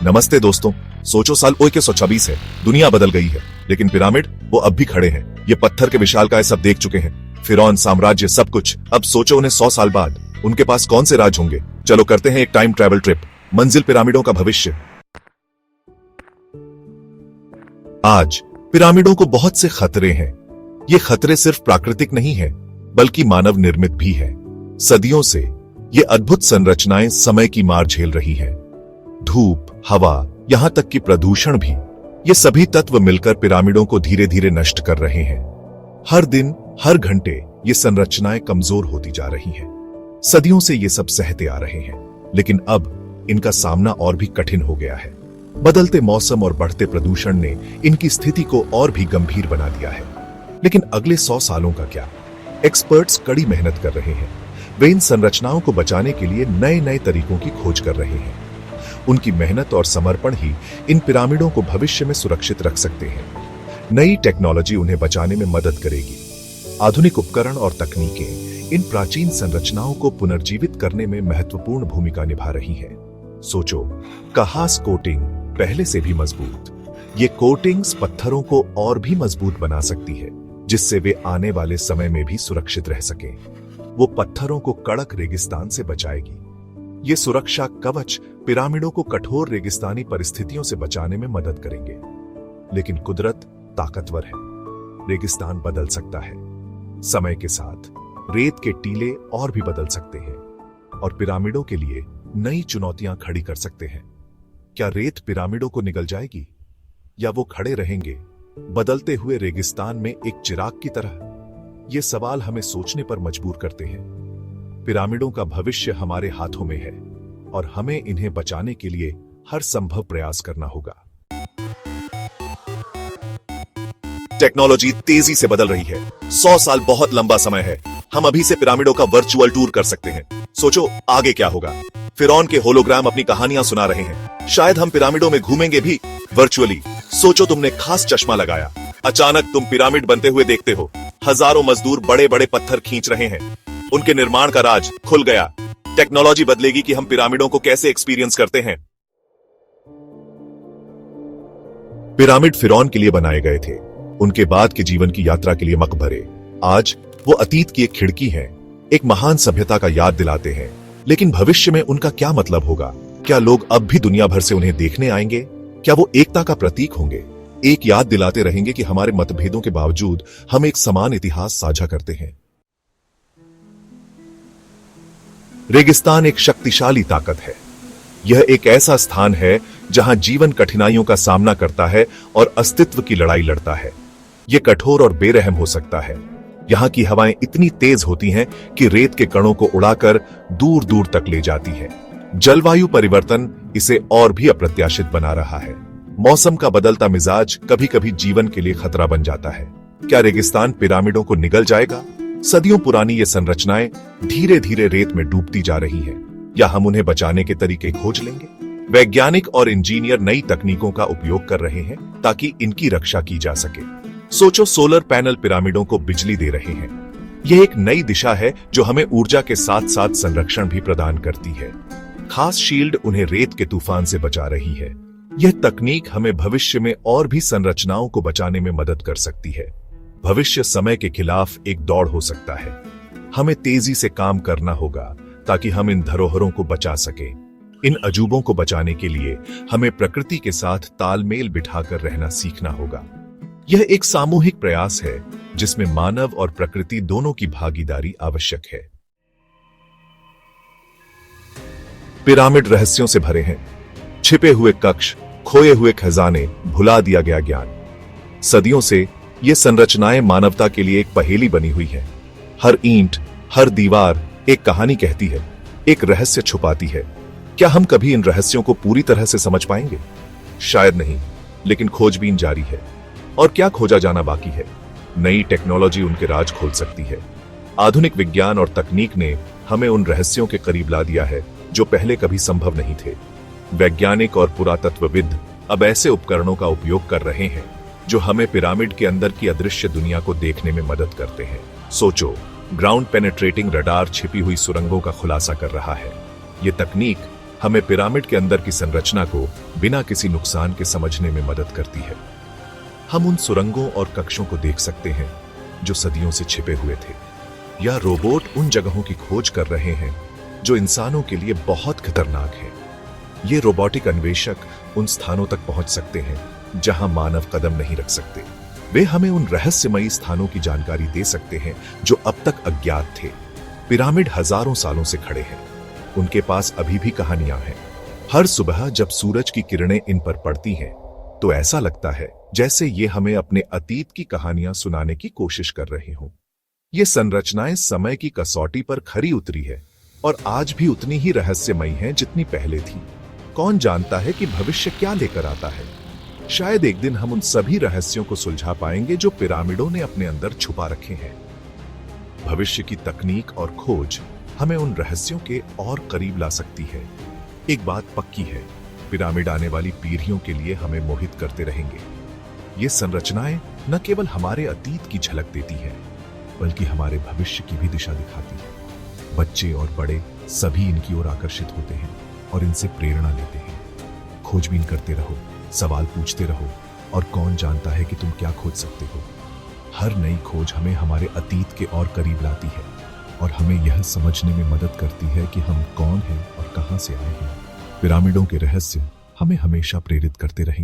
नमस्ते दोस्तों। सोचो साल 2126 है, दुनिया बदल गई है, लेकिन पिरामिड वो अब भी खड़े हैं। ये पत्थर के विशालकाय सब देख चुके हैं, फिरौन साम्राज्य सब कुछ। अब सोचो उन्हें 100 साल बाद उनके पास कौन से राज होंगे। चलो करते हैं एक टाइम ट्रैवल ट्रिप, मंजिल पिरामिडों का भविष्य। आज पिरामिडों को बहुत से खतरे हैं। ये खतरे सिर्फ प्राकृतिक नहीं है, बल्कि मानव निर्मित भी है। सदियों से ये अद्भुत संरचनाएं समय की मार झेल रही हैं। धूप, हवा, यहां तक कि प्रदूषण भी, ये सभी तत्व मिलकर पिरामिडों को धीरे धीरे नष्ट कर रहे हैं। हर दिन, हर घंटे ये संरचनाएं कमजोर होती जा रही हैं। सदियों से ये सब सहते आ रहे हैं, लेकिन अब इनका सामना और भी कठिन हो गया है। बदलते मौसम और बढ़ते प्रदूषण ने इनकी स्थिति को और भी गंभीर बना दिया है। लेकिन अगले 100 सालों का क्या? एक्सपर्ट्स कड़ी मेहनत कर रहे हैं। वे इन संरचनाओं को बचाने के लिए नए नए तरीकों की खोज कर रहे हैं। उनकी मेहनत और समर्पण ही इन पिरामिडों को भविष्य में सुरक्षित रख सकते हैं। नई टेक्नोलॉजी उन्हें बचाने में मदद करेगी। आधुनिक उपकरण और तकनीकें इन प्राचीन संरचनाओं को पुनर्जीवित करने में महत्वपूर्ण भूमिका निभा रही हैं। सोचो, कहास कोटिंग पहले से भी मजबूत। ये कोटिंग्स पत्थरों को और भी मजबूत बना सकती है, जिससे वे आने वाले समय में भी सुरक्षित रह सकें। वो पत्थरों को कड़क रेगिस्तान से बचाएगी। ये सुरक्षा कवच पिरामिडों को कठोर रेगिस्तानी परिस्थितियों से बचाने में मदद करेंगे। लेकिन कुदरत ताकतवर है। रेगिस्तान बदल सकता है। समय के साथ रेत के टीले और भी बदल सकते हैं और पिरामिडों के लिए नई चुनौतियां खड़ी कर सकते हैं। क्या रेत पिरामिडों को निगल जाएगी, या वो खड़े रहेंगे बदलते हुए रेगिस्तान में एक चिराग की तरह? ये सवाल हमें सोचने पर मजबूर करते हैं। पिरामिडों का भविष्य हमारे हाथों में है और हमें इन्हें बचाने के लिए हर संभव प्रयास करना होगा। टेक्नोलॉजी तेजी से बदल रही है। 100 साल बहुत लंबा समय है। हम अभी से पिरामिडों का वर्चुअल टूर कर सकते हैं। सोचो आगे क्या होगा। फिरौन के होलोग्राम अपनी कहानियां सुना रहे हैं। शायद हम पिरामिडों में घूमेंगे भी वर्चुअली। सोचो तुमने खास चश्मा लगाया, अचानक तुम पिरामिड बनते हुए देखते हो। हजारों मजदूर बड़े बड़े पत्थर खींच रहे हैं। उनके निर्माण का राज खुल गया। टेक्नोलॉजी बदलेगी कि हम पिरामिडों को कैसे एक्सपीरियंस करते हैं। पिरामिड फिरौन के लिए बनाए गए थे, उनके बाद के जीवन की यात्रा के लिए मकबरे। आज वो अतीत की एक खिड़की है, एक महान सभ्यता का याद दिलाते हैं। लेकिन भविष्य में उनका क्या मतलब होगा? क्या लोग अब भी दुनिया भर से उन्हें देखने आएंगे? क्या वो एकता का प्रतीक होंगे? एक याद दिलाते रहेंगे कि हमारे मतभेदों के बावजूद हम एक समान इतिहास साझा करते हैं। रेगिस्तान एक शक्तिशाली ताकत है। यह एक ऐसा स्थान है जहां जीवन कठिनाइयों का सामना करता है और अस्तित्व की लड़ाई लड़ता है। यह कठोर और बेरहम हो सकता है। यहां की हवाएं इतनी तेज होती हैं कि रेत के कणों को उड़ाकर दूर दूर तक ले जाती है। जलवायु परिवर्तन इसे और भी अप्रत्याशित बना रहा है। मौसम का बदलता मिजाज कभी कभी जीवन के लिए खतरा बन जाता है। क्या रेगिस्तान पिरामिडों को निगल जाएगा? सदियों पुरानी ये संरचनाएं धीरे धीरे रेत में डूबती जा रही हैं। या हम उन्हें बचाने के तरीके खोज लेंगे? वैज्ञानिक और इंजीनियर नई तकनीकों का उपयोग कर रहे हैं ताकि इनकी रक्षा की जा सके। सोचो, सोलर पैनल पिरामिडों को बिजली दे रहे हैं। यह एक नई दिशा है जो हमें ऊर्जा के साथ साथ संरक्षण भी प्रदान करती है। खास शील्ड उन्हें रेत के तूफान से बचा रही है। यह तकनीक हमें भविष्य में और भी संरचनाओं को बचाने में मदद कर सकती है। भविष्य समय के खिलाफ एक दौड़ हो सकता है। हमें तेजी से काम करना होगा ताकि हम इन धरोहरों को बचा सकें। इन अजूबों को बचाने के लिए हमें प्रकृति के साथ तालमेल बिठाकर रहना सीखना होगा। यह एक सामूहिक प्रयास है जिसमें मानव और प्रकृति दोनों की भागीदारी आवश्यक है। पिरामिड रहस्यों से भरे हैं। छिपे हुए कक्ष, खोए हुए खजाने, भुला दिया गया ज्ञान। सदियों से ये संरचनाएं मानवता के लिए एक पहेली बनी हुई है। हर ईंट, हर दीवार एक कहानी कहती है, एक रहस्य छुपाती है। क्या हम कभी इन रहस्यों को पूरी तरह से समझ पाएंगे? शायद नहीं, लेकिन खोजबीन जारी है। और क्या खोजा जाना बाकी है? नई टेक्नोलॉजी उनके राज खोल सकती है। आधुनिक विज्ञान और तकनीक ने हमें उन रहस्यों के करीब ला दिया है जो पहले कभी संभव नहीं थे। वैज्ञानिक और पुरातत्वविद अब ऐसे उपकरणों का उपयोग कर रहे हैं जो हमें पिरामिड के अंदर की अदृश्य दुनिया को देखने में मदद करते हैं। सोचो, ग्राउंड पेनेट्रेटिंग रडार छिपी हुई सुरंगों का खुलासा कर रहा है। ये तकनीक हमें पिरामिड के अंदर की संरचना को बिना किसी नुकसान के समझने में मदद करती है। हम उन सुरंगों और कक्षों को देख सकते हैं जो सदियों से छिपे हुए थे, या रोबोट उन जगहों की खोज कर रहे हैं जो इंसानों के लिए बहुत खतरनाक है। ये रोबोटिक अन्वेषक उन स्थानों तक पहुंच सकते हैं जहां मानव कदम नहीं रख सकते। वे हमें उन रहस्यमयी स्थानों की जानकारी दे सकते हैं जो अब तक अज्ञात थे। पिरामिड हजारों सालों से खड़े हैं, उनके पास अभी भी कहानियां हैं। हर सुबह जब सूरज की किरणें इन पर पड़ती हैं तो ऐसा लगता है जैसे ये हमें अपने अतीत की कहानियां सुनाने की कोशिश कर रहे हों। ये संरचनाएं समय की कसौटी पर खरी उतरी है और आज भी उतनी ही रहस्यमयी हैं जितनी पहले थी। कौन जानता है कि भविष्य क्या लेकर आता है? शायद एक दिन हम उन सभी रहस्यों को सुलझा पाएंगे जो पिरामिडों ने अपने अंदर छुपा रखे हैं। भविष्य की तकनीक और खोज हमें उन रहस्यों के और करीब ला सकती है। एक बात पक्की है, पिरामिड आने वाली पीढ़ियों के लिए हमें मोहित करते रहेंगे। ये संरचनाएं न केवल हमारे अतीत की झलक देती हैं, बल्कि हमारे भविष्य की भी दिशा दिखाती है। बच्चे और बड़े सभी इनकी ओर आकर्षित होते हैं और इनसे प्रेरणा लेते हैं। खोजबीन करते रहो, सवाल पूछते रहो, और कौन जानता है कि तुम क्या खोज सकते हो। हर नई खोज हमें हमारे अतीत के और करीब लाती है और हमें यह समझने में मदद करती है कि हम कौन हैं और कहां से आए हैं। पिरामिडों के रहस्य हमें हमेशा प्रेरित करते रहेंगे।